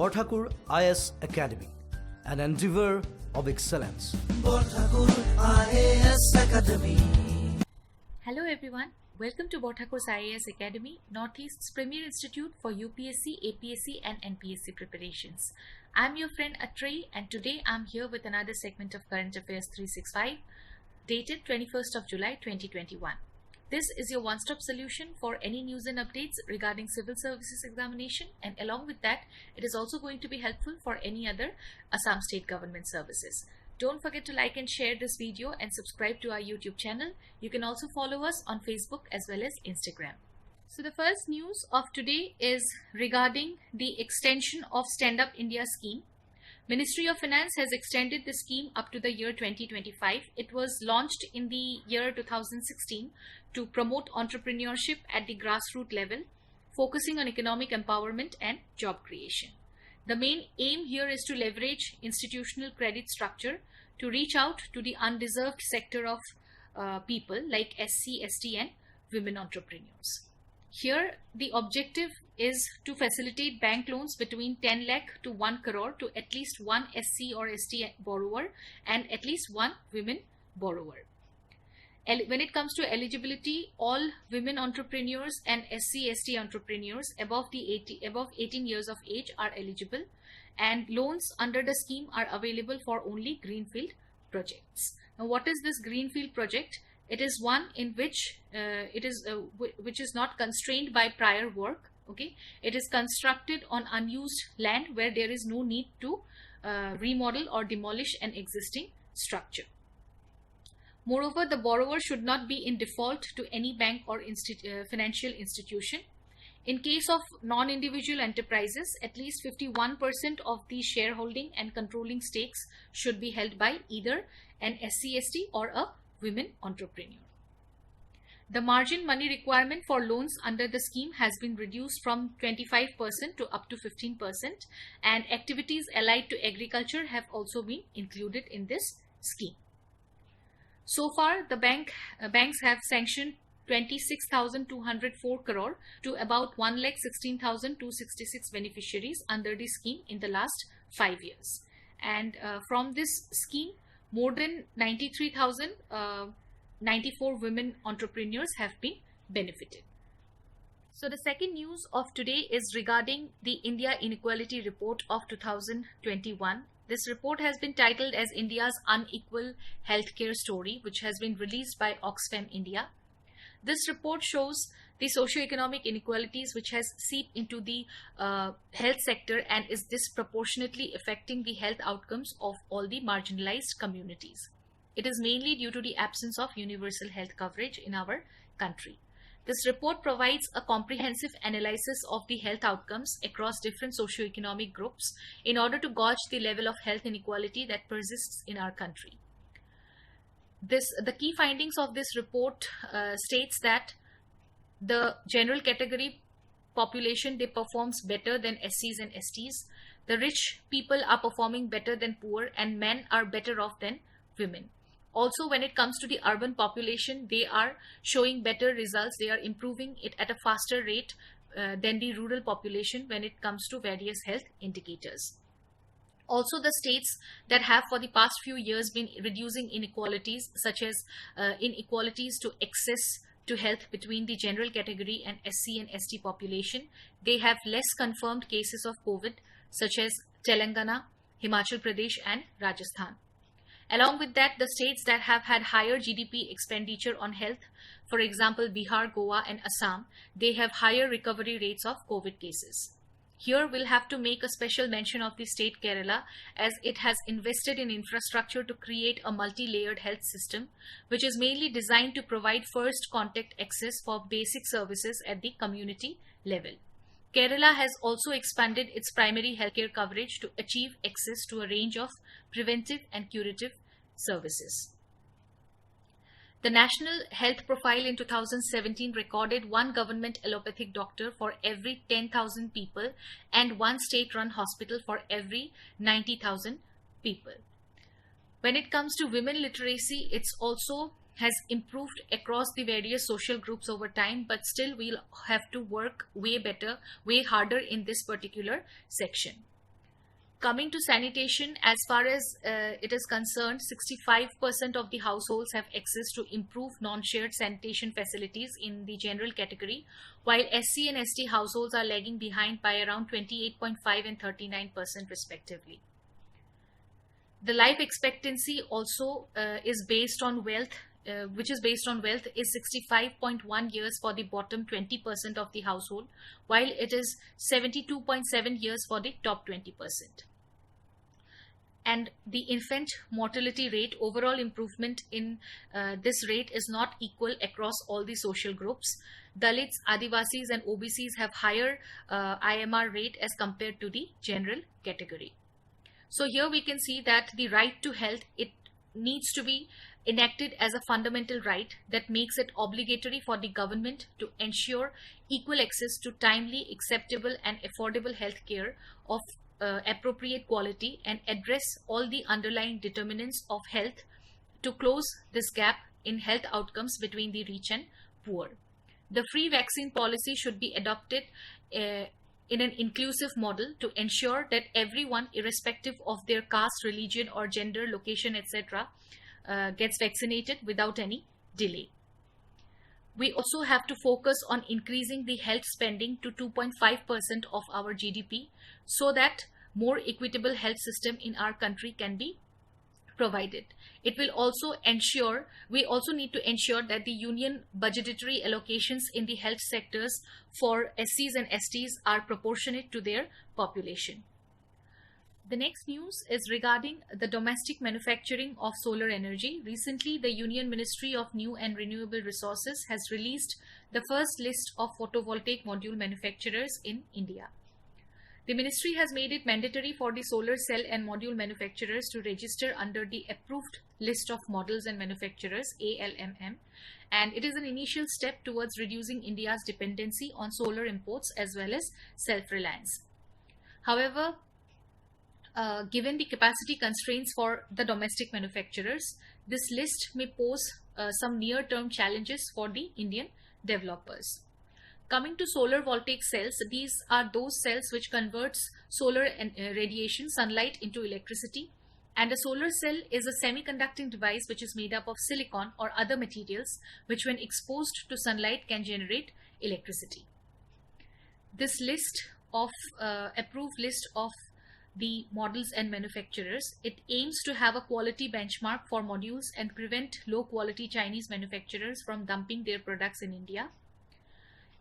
Borthakur IAS Academy, an endeavor of excellence. Borthakur IAS Academy. Hello everyone, welcome to Borthakur's IAS Academy, Northeast's premier institute for UPSC, APSC and NPSC preparations. I'm your friend Atreyi and today I'm here with another segment of Current Affairs 365 dated 21st of July 2021. This is your one-stop solution for any news and updates regarding civil services examination, and along with that, it is also going to be helpful for any other Assam state government services. Don't forget to like and share this video and subscribe to our YouTube channel. You can also follow us on Facebook as well as Instagram. So the first news of today is regarding the extension of Stand Up India scheme. Ministry of Finance has extended the scheme up to the year 2025. It was launched in the year 2016 to promote entrepreneurship at the grassroots level, focusing on economic empowerment and job creation. The main aim here is to leverage institutional credit structure to reach out to the undeserved sector of people like SC, ST and women entrepreneurs. Here, the objective is to facilitate bank loans between 10 lakh to 1 crore to at least one SC or ST borrower and at least one women borrower. When it comes to eligibility, all women entrepreneurs and SC, ST entrepreneurs above 18 years of age are eligible, and loans under the scheme are available for only greenfield projects. Now, what is this greenfield project? It is one in which which is not constrained by prior work. Okay, it is constructed on unused land where there is no need to remodel or demolish an existing structure. Moreover, the borrower should not be in default to any bank or financial institution. In case of non-individual enterprises, at least 51% of the shareholding and controlling stakes should be held by either an SC/ST or a women entrepreneur. The margin money requirement for loans under the scheme has been reduced from 25% to up to 15%, and activities allied to agriculture have also been included in this scheme. So far, the banks have sanctioned 26,204 crore to about 1,16,266 beneficiaries under the scheme in the last 5 years. And from this scheme, more than 93,094 women entrepreneurs have been benefited. So the second news of today is regarding the India Inequality Report of 2021. This report has been titled as India's Unequal Healthcare Story, which has been released by Oxfam India. This report shows the socio-economic inequalities which has seeped into the health sector and is disproportionately affecting the health outcomes of all the marginalized communities. It is mainly due to the absence of universal health coverage in our country. This report provides a comprehensive analysis of the health outcomes across different socio-economic groups in order to gauge the level of health inequality that persists in our country. The key findings of this report states that the general category population, they performs better than SCs and STs. The rich people are performing better than poor, and men are better off than women. Also, when it comes to the urban population, they are showing better results. They are improving it at a faster rate than the rural population when it comes to various health indicators. Also, the states that have for the past few years been reducing inequalities, such as inequalities to access to health between the general category and SC and ST population, they have less confirmed cases of COVID, such as Telangana, Himachal Pradesh and Rajasthan. Along with that, the states that have had higher GDP expenditure on health, for example, Bihar, Goa and Assam, they have higher recovery rates of COVID cases. Here we'll have to make a special mention of the state Kerala, as it has invested in infrastructure to create a multi-layered health system, which is mainly designed to provide first contact access for basic services at the community level. Kerala has also expanded its primary healthcare coverage to achieve access to a range of preventive and curative services. The National Health Profile in 2017 recorded one government allopathic doctor for every 10,000 people and one state-run hospital for every 90,000 people. When it comes to women literacy, it's also has improved across the various social groups over time, but still we'll have to work way better, way harder in this particular section. Coming to sanitation, as far as it is concerned, 65% of the households have access to improved non-shared sanitation facilities in the general category, while SC and ST households are lagging behind by around 28.5 and 39% respectively. The life expectancy also is based on wealth, is 65.1 years for the bottom 20% of the household, while it is 72.7 years for the top 20%. And the infant mortality rate, overall improvement in this rate is not equal across all the social groups. Dalits, Adivasis and OBCs have higher IMR rate as compared to the general category. So here we can see that the right to health, it needs to be enacted as a fundamental right that makes it obligatory for the government to ensure equal access to timely, acceptable and affordable health care of appropriate quality and address all the underlying determinants of health to close this gap in health outcomes between the rich and poor. The free vaccine policy should be adopted in an inclusive model to ensure that everyone, irrespective of their caste, religion or gender, location, etc., gets vaccinated without any delay. We also have to focus on increasing the health spending to 2.5% of our GDP so that more equitable health system in our country can be provided. It will also ensure, we also need to ensure that the union budgetary allocations in the health sectors for SCs and STs are proportionate to their population. The next news is regarding the domestic manufacturing of solar energy. Recently, the Union Ministry of New and Renewable Resources has released the first list of photovoltaic module manufacturers in India. The ministry has made it mandatory for the solar cell and module manufacturers to register under the approved list of models and manufacturers, ALMM, and it is an initial step towards reducing India's dependency on solar imports as well as self-reliance. However, given the capacity constraints for the domestic manufacturers, this list may pose some near-term challenges for the Indian developers. Coming to solar voltaic cells, these are those cells which converts solar radiation, sunlight into electricity, and a solar cell is a semiconducting device which is made up of silicon or other materials which when exposed to sunlight can generate electricity. This list of approved list of the models and manufacturers, it aims to have a quality benchmark for modules and prevent low quality Chinese manufacturers from dumping their products in India.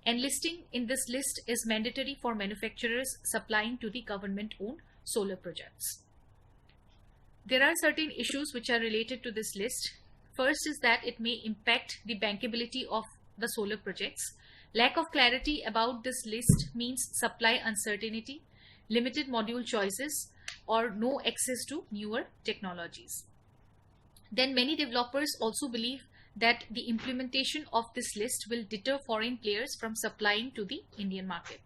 Enlisting in this list is mandatory for manufacturers supplying to the government-owned solar projects. There are certain issues which are related to this list. First is that it may impact the bankability of the solar projects. Lack of clarity about this list means supply uncertainty, limited module choices, or no access to newer technologies. Then many developers also believe that the implementation of this list will deter foreign players from supplying to the Indian market.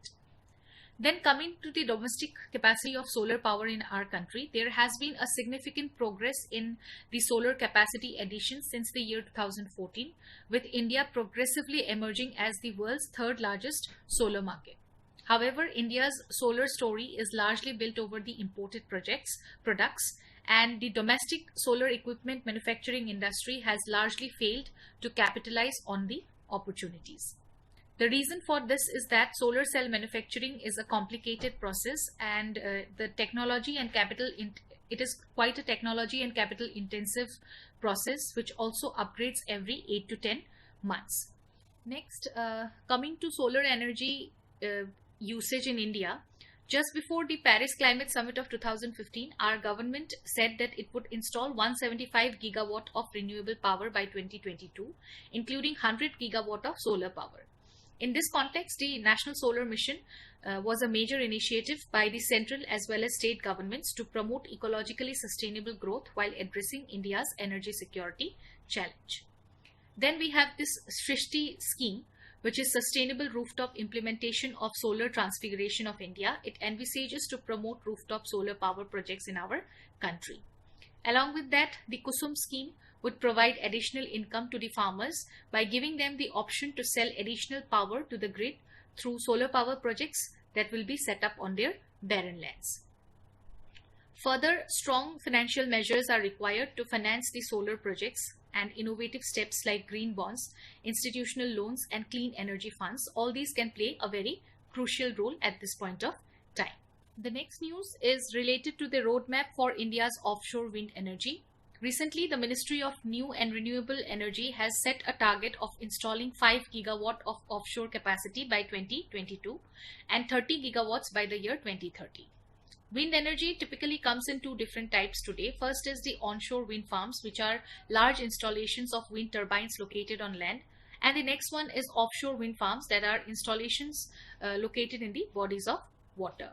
Then coming to the domestic capacity of solar power in our country, there has been a significant progress in the solar capacity addition since the year 2014, with India progressively emerging as the world's third largest solar market. However, India's solar story is largely built over the imported products, and the domestic solar equipment manufacturing industry has largely failed to capitalize on the opportunities. The reason for this is that solar cell manufacturing is a complicated process, and the technology and capital, it is quite a technology and capital intensive process which also upgrades every 8 to 10 months. Next, coming to solar energy usage in India. Just before the Paris Climate Summit of 2015, our government said that it would install 175 gigawatt of renewable power by 2022, including 100 gigawatt of solar power. In this context, the National Solar Mission was a major initiative by the central as well as state governments to promote ecologically sustainable growth while addressing India's energy security challenge. Then we have this Shrishti scheme, which is Sustainable Rooftop Implementation of Solar Transfiguration of India. It envisages to promote rooftop solar power projects in our country. Along with that, the Kusum scheme would provide additional income to the farmers by giving them the option to sell additional power to the grid through solar power projects that will be set up on their barren lands. Further, strong financial measures are required to finance the solar projects, and innovative steps like green bonds, institutional loans, and clean energy funds. All these can play a very crucial role at this point of time. The next news is related to the roadmap for India's offshore wind energy. Recently, the Ministry of New and Renewable Energy has set a target of installing 5 gigawatt of offshore capacity by 2022 and 30 gigawatts by the year 2030. Wind energy typically comes in two different types today. First is the onshore wind farms, which are large installations of wind turbines located on land. And the next one is offshore wind farms, that are installations located in the bodies of water.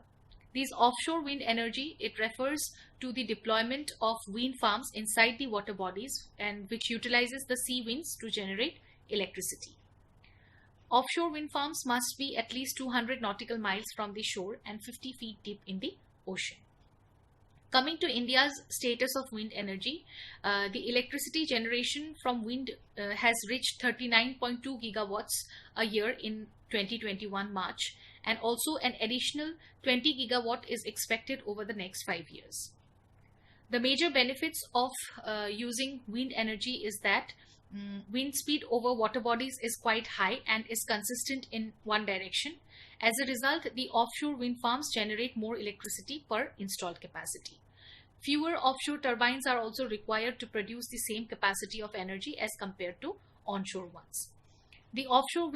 These offshore wind energy, it refers to the deployment of wind farms inside the water bodies, and which utilizes the sea winds to generate electricity. Offshore wind farms must be at least 200 nautical miles from the shore and 50 feet deep in the ocean. Coming to India's status of wind energy, the electricity generation from wind has reached 39.2 gigawatts a year in 2021 March, and also an additional 20 gigawatt is expected over the next 5 years. The major benefits of using wind energy is that wind speed over water bodies is quite high and is consistent in one direction. As a result, the offshore wind farms generate more electricity per installed capacity. Fewer offshore turbines are also required to produce the same capacity of energy as compared to onshore ones. The offshore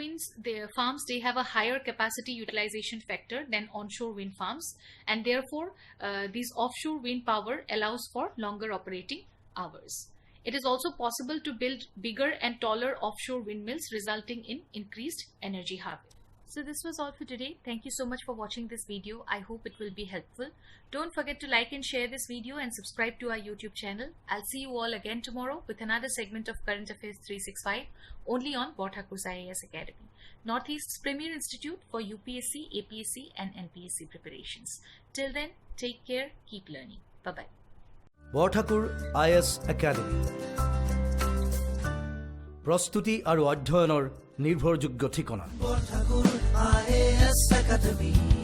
farms, they have a higher capacity utilization factor than onshore wind farms, and therefore these offshore wind power allows for longer operating hours. It is also possible to build bigger and taller offshore windmills, resulting in increased energy harvest. So this was all for today. Thank you so much for watching this video. I hope it will be helpful. Don't forget to like and share this video and subscribe to our YouTube channel. I'll see you all again tomorrow with another segment of Current Affairs 365 only on Borthakur's IAS Academy, Northeast's premier institute for UPSC, APSC and NPSC preparations. Till then, take care, keep learning. Bye-bye. Borthakur IAS Academy প্ৰস্তুতি আৰু অধ্যয়নৰ নিৰ্ভৰযোগ্য ঠিকনা Borthakur IAS Academy.